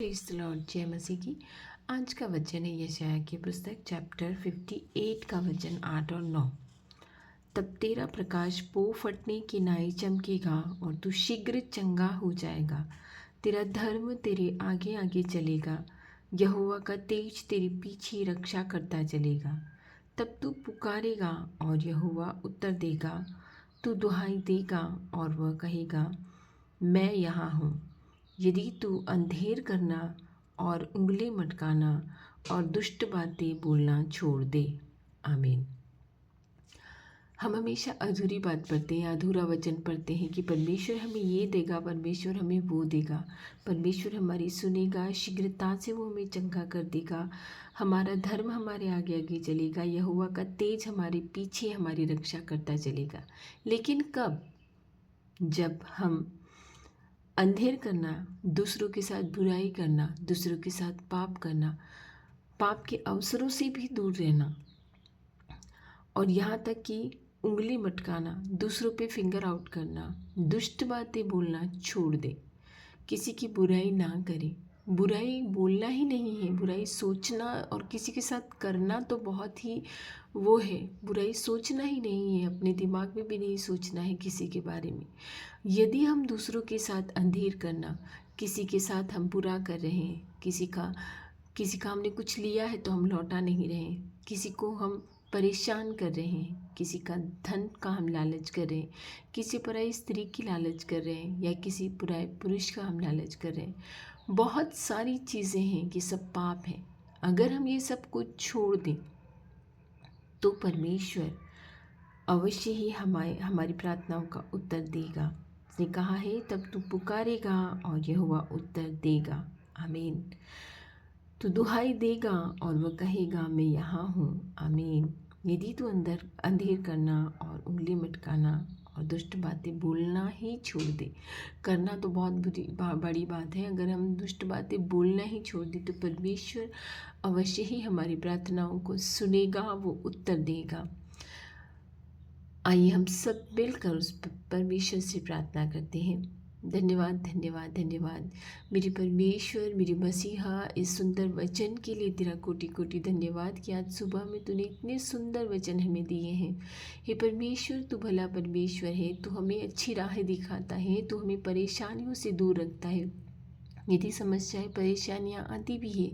Praise the Lord. जय मसीह की। आज का वचन है यशायाह की पुस्तक चैप्टर 58 का वचन 8 और 9। तब तेरा प्रकाश पो फटने की नाई चमकेगा और तू शीघ्र चंगा हो जाएगा। तेरा धर्म तेरे आगे आगे चलेगा, यहोवा का तेज तेरे पीछे रक्षा करता चलेगा। तब तू पुकारेगा और यहोवा उत्तर देगा, तू दुहाई देगा और वह कहेगा, मैं यहाँ हूँ। यदि तू अंधेर करना और उंगली मटकाना और दुष्ट बातें बोलना छोड़ दे। आमीन। हम हमेशा अधूरी बात पढ़ते हैं, अधूरा वचन पढ़ते हैं कि परमेश्वर हमें ये देगा, परमेश्वर हमें वो देगा, परमेश्वर हमारी सुनेगा, शीघ्रता से वो हमें चंगा कर देगा, हमारा धर्म हमारे आगे आगे चलेगा, यहोवा का तेज हमारे पीछे हमारी रक्षा करता चलेगा। लेकिन कब? जब हम अंधेर करना, दूसरों के साथ बुराई करना, दूसरों के साथ पाप करना, पाप के अवसरों से भी दूर रहना और यहाँ तक कि उंगली मटकाना, दूसरों पे फिंगर आउट करना, दुष्ट बातें बोलना छोड़ दे। किसी की बुराई ना करें। बुराई बोलना ही नहीं है, बुराई सोचना और किसी के साथ करना तो बहुत ही वो है। बुराई सोचना ही नहीं है, अपने दिमाग में भी नहीं सोचना है किसी के बारे में। यदि हम दूसरों के साथ अंधेर करना, किसी के साथ हम बुरा कर रहे हैं, किसी का हमने कुछ लिया है तो हम लौटा नहीं रहे, किसी को हम परेशान कर रहे हैं, किसी का धन का हम लालच कर रहे हैं, किसी पराई स्त्री की लालच कर रहे हैं या किसी पराए पुरुष का हम लालच कर रहे हैं, बहुत सारी चीज़ें हैं कि सब पाप हैं। अगर हम ये सब कुछ छोड़ दें तो परमेश्वर अवश्य ही हमारी प्रार्थनाओं का उत्तर देगा। उसने कहा है, तब तू पुकारेगा और यहोवा उत्तर देगा। आमीन। तो दुहाई देगा और वह कहेगा, मैं यहाँ हूँ। आमीन। यदि तू अंधेर करना और उंगली मटकाना और दुष्ट बातें बोलना ही छोड़ दे, करना तो बहुत बड़ी बात है। अगर हम दुष्ट बातें बोलना ही छोड़ दें तो परमेश्वर अवश्य ही हमारी प्रार्थनाओं को सुनेगा, वो उत्तर देगा। आइए हम सब मिलकर उस परमेश्वर से प्रार्थना करते हैं। धन्यवाद धन्यवाद धन्यवाद मेरे परमेश्वर, मेरे मसीहा, इस सुंदर वचन के लिए तेरा कोटि कोटि धन्यवाद कि आज सुबह में तूने इतने सुंदर वचन हमें दिए हैं। हे परमेश्वर, तू भला परमेश्वर है, तू हमें अच्छी राह दिखाता है, तू हमें परेशानियों से दूर रखता है। यदि समस्याएं परेशानियां आती भी है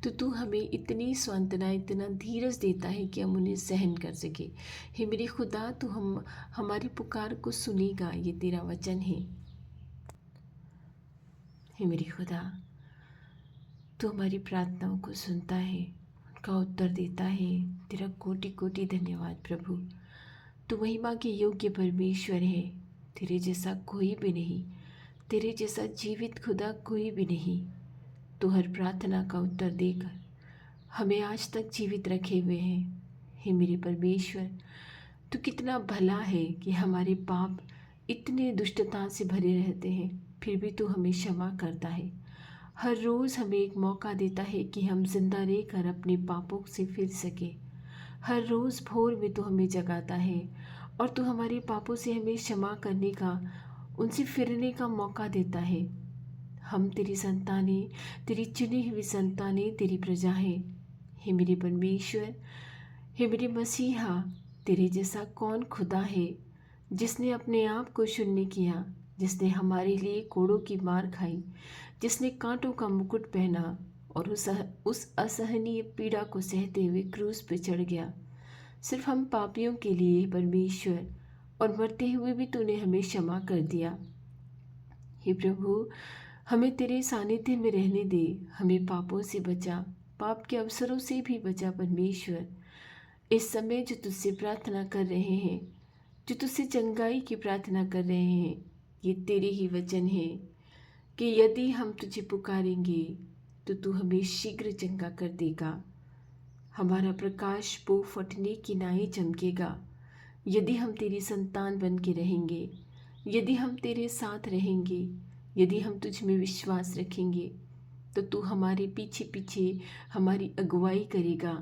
तो तू हमें इतनी सांत्वना, इतना धीरज देता है कि हम उन्हें सहन कर सके। हे मेरे खुदा, तू हमारी पुकार को सुनेगा, ये तेरा वचन है। हे मेरे खुदा, तू हमारी प्रार्थनाओं को सुनता है, उनका उत्तर देता है। तेरा कोटि कोटि धन्यवाद प्रभु। तू महिमा के योग्य परमेश्वर है, तेरे जैसा कोई भी नहीं, तेरे जैसा जीवित खुदा कोई भी नहीं। तू हर प्रार्थना का उत्तर देकर हमें आज तक जीवित रखे हुए हैं। हे मेरे परमेश्वर, तू कितना भला है कि हमारे पाप इतने दुष्टता से भरे रहते हैं, फिर भी तू हमें क्षमा करता है। हर रोज़ हमें एक मौका देता है कि हम जिंदा रहकर अपने पापों से फिर सके। हर रोज़ भोर में तू हमें जगाता है और तू हमारे पापों से हमें क्षमा करने का, उनसे फिरने का मौका देता है। हम तेरी संतानें, तेरी चुनी हुई संतानें, तेरी प्रजा हैं। हे मेरे परमेश्वर, हे मेरे मसीहा, तेरे जैसा कौन खुदा है जिसने अपने आप को शून्य किया, जिसने हमारे लिए कोड़ों की मार खाई, जिसने कांटों का मुकुट पहना और उस असहनीय पीड़ा को सहते हुए क्रूस पे चढ़ गया, सिर्फ हम पापियों के लिए परमेश्वर, और मरते हुए भी तूने हमें क्षमा कर दिया। हे प्रभु, हमें तेरे सानिध्य में रहने दे, हमें पापों से बचा, पाप के अवसरों से भी बचा परमेश्वर। इस समय जो तुझसे प्रार्थना कर रहे हैं, जो तुझसे चंगाई की प्रार्थना कर रहे हैं, ये तेरे ही वचन है कि यदि हम तुझे पुकारेंगे तो तू हमें शीघ्र चंगा कर देगा। हमारा प्रकाश पो फटने की नाई चमकेगा। यदि हम तेरी संतान बन के रहेंगे, यदि हम तेरे साथ रहेंगे, यदि हम तुझ में विश्वास रखेंगे, तो तू हमारे पीछे पीछे हमारी अगुवाई करेगा,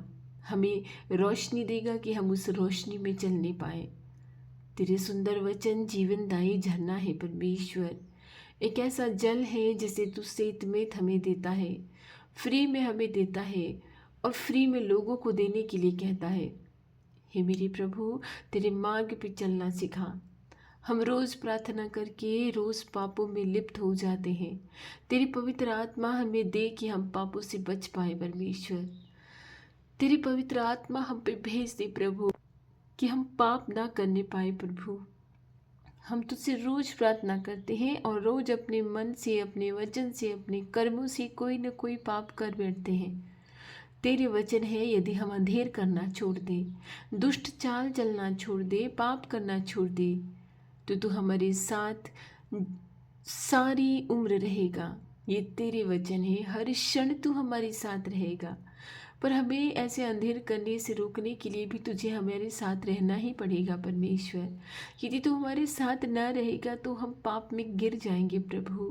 हमें रोशनी देगा कि हम उस रोशनी में चलने पाए। तेरे सुंदर वचन जीवनदायी झरना है परमेश्वर। एक ऐसा जल है जिसे तू सेतमेत हमें देता है, फ्री में हमें देता है और फ्री में लोगों को देने के लिए कहता है। हे मेरे प्रभु, तेरे मार्ग पे चलना सिखा। हम रोज़ प्रार्थना करके रोज़ पापों में लिप्त हो जाते हैं। तेरी पवित्र आत्मा हमें दे कि हम पापों से बच पाए परमेश्वर। तेरी पवित्र आत्मा हम पे भेज दे प्रभु, कि हम पाप ना करने पाए प्रभु। हम तुझसे रोज़ प्रार्थना करते हैं और रोज़ अपने मन से, अपने वचन से, अपने कर्मों से कोई न कोई पाप कर बैठते हैं। तेरे वचन है, यदि हम अंधेर करना छोड़ दे, दुष्ट चाल चलना छोड़ दे, पाप करना छोड़ दे, तो तू हमारे साथ सारी उम्र रहेगा। ये तेरे वचन है, हर क्षण तू हमारे साथ रहेगा। पर हमें ऐसे अंधेर करने से रोकने के लिए भी तुझे हमारे साथ रहना ही पड़ेगा परमेश्वर। यदि तू हमारे साथ ना रहेगा तो हम पाप में गिर जाएंगे प्रभु।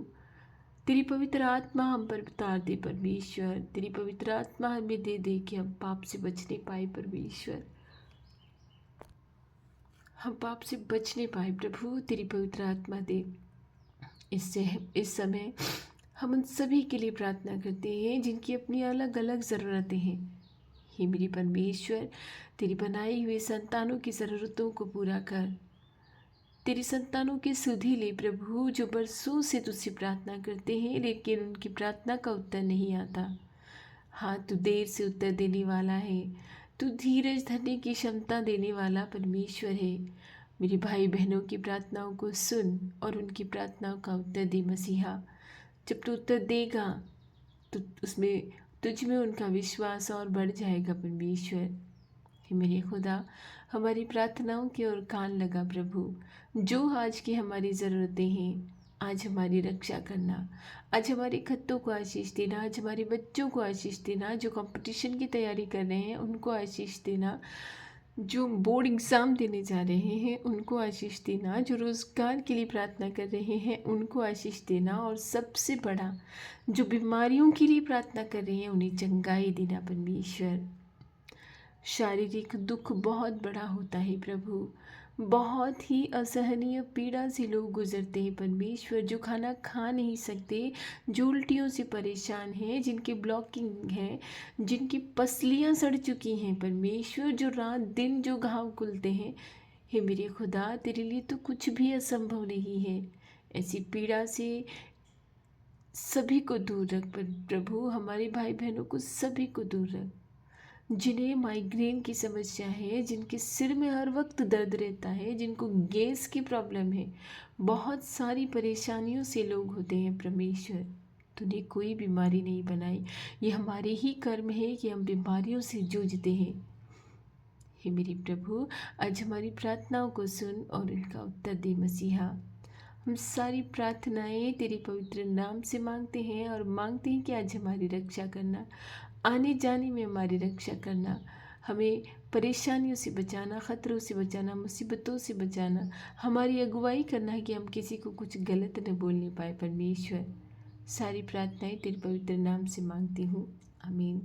तेरी पवित्र आत्मा हम पर उतार दे परमेश्वर। तेरी पवित्र आत्मा हमें दे दे कि हम पाप से बचने पाए परमेश्वर। हम पाप से बचने पाए प्रभु। तेरी पवित्र आत्मा दे। इससे इस समय हम उन सभी के लिए प्रार्थना करते हैं जिनकी अपनी अलग अलग ज़रूरतें हैं। हे मेरे परमेश्वर, तेरी बनाई हुई संतानों की ज़रूरतों को पूरा कर। तेरी संतानों की सुधि ले प्रभु, जो बरसों से तुझसे प्रार्थना करते हैं लेकिन उनकी प्रार्थना का उत्तर नहीं आता। हाँ, तू देर से उत्तर देने वाला है। तू धीरज धरने की क्षमता देने वाला परमेश्वर है। मेरे भाई बहनों की प्रार्थनाओं को सुन और उनकी प्रार्थनाओं का उत्तर दे मसीहा। जब तू उत्तर देगा तो उसमें तुझ में उनका विश्वास और बढ़ जाएगा परमेश्वर। हे मेरे खुदा, हमारी प्रार्थनाओं की ओर कान लगा प्रभु। जो आज की हमारी ज़रूरतें हैं, आज हमारी रक्षा करना। आज हमारे खत्तों को आशीष देना, आज हमारे बच्चों को आशीष देना, जो कंपटीशन की तैयारी कर रहे हैं उनको आशीष देना, जो बोर्ड एग्ज़ाम देने जा रहे हैं उनको आशीष देना, जो रोज़गार के लिए प्रार्थना कर रहे हैं उनको आशीष देना, और सबसे बड़ा जो बीमारियों के लिए प्रार्थना कर रहे हैं उन्हें चंगाई देना परमेश्वर। शारीरिक दुख बहुत बड़ा होता है प्रभु। बहुत ही असहनीय पीड़ा से लोग गुजरते हैं परमेश्वर, जो खाना खा नहीं सकते, जो उल्टियों से परेशान हैं, जिनकी ब्लॉकिंग है, जिनकी पसलियां सड़ चुकी हैं परमेश्वर, जो रात दिन जो घाव खुलते हैं। हे मेरे खुदा, तेरे लिए तो कुछ भी असंभव नहीं है। ऐसी पीड़ा से सभी को दूर रख प्रभु। हमारे भाई बहनों को सभी को दूर रख, जिन्हें माइग्रेन की समस्या है, जिनके सिर में हर वक्त दर्द रहता है, जिनको गैस की प्रॉब्लम है, बहुत सारी परेशानियों से लोग होते हैं परमेश्वर। तूने कोई बीमारी नहीं बनाई। ये हमारे ही कर्म है कि हम बीमारियों से जूझते हैं। हे मेरे प्रभु, आज हमारी प्रार्थनाओं को सुन और इनका उत्तर दे मसीहा। हम सारी प्रार्थनाएं तेरे पवित्र नाम से मांगते हैं और मांगते हैं कि आज हमारी रक्षा करना, आने जाने में हमारी रक्षा करना, हमें परेशानियों से बचाना, ख़तरों से बचाना, मुसीबतों से बचाना, हमारी अगुवाई करना कि हम किसी को कुछ गलत न बोलने पाए परमेश्वर। सारी प्रार्थनाएं तेरे पवित्र नाम से मांगती हूँ, आमीन।